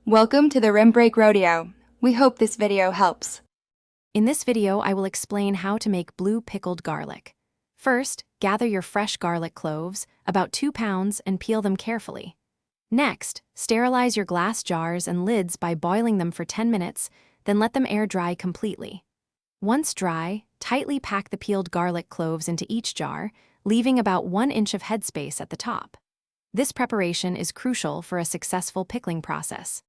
Welcome to the Rim Break Rodeo. We hope this video helps. In this video, I will explain how to make blue pickled garlic. First, gather your fresh garlic cloves, about 2 pounds, and peel them carefully. Next, sterilize your glass jars and lids by boiling them for 10 minutes, then let them air dry completely. Once dry, tightly pack the peeled garlic cloves into each jar, leaving about 1 inch of headspace at the top. This preparation is crucial for a successful pickling process.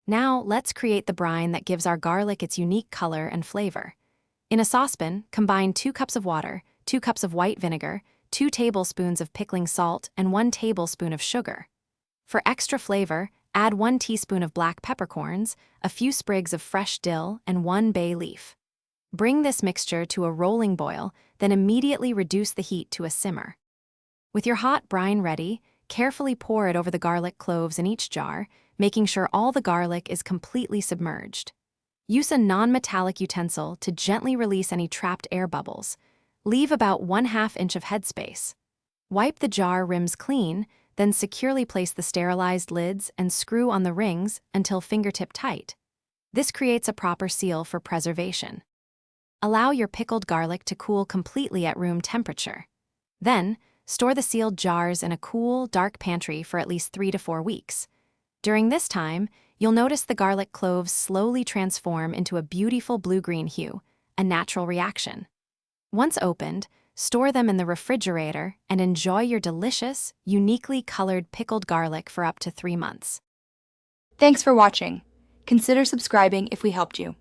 Now, let's create the brine that gives our garlic its unique color and flavor. In a saucepan, combine 2 cups of water, 2 cups of white vinegar, 2 tablespoons of pickling salt, and 1 tablespoon of sugar. For extra flavor, add 1 teaspoon of black peppercorns, a few sprigs of fresh dill, and 1 bay leaf. Bring this mixture to a rolling boil, then immediately reduce the heat to a simmer. With your hot brine ready, carefully pour it over the garlic cloves in each jar, making sure all the garlic is completely submerged. Use a non-metallic utensil to gently release any trapped air bubbles. Leave about 1/2 inch of headspace. Wipe the jar rims clean, then securely place the sterilized lids and screw on the rings until fingertip tight. This creates a proper seal for preservation. Allow your pickled garlic to cool completely at room temperature. Then, store the sealed jars in a cool, dark pantry for at least 3 to 4 weeks. During this time, you'll notice the garlic cloves slowly transform into a beautiful blue-green hue, a natural reaction. Once opened, store them in the refrigerator and enjoy your delicious, uniquely colored pickled garlic for up to 3 months. Thanks for watching. Consider subscribing if we helped you.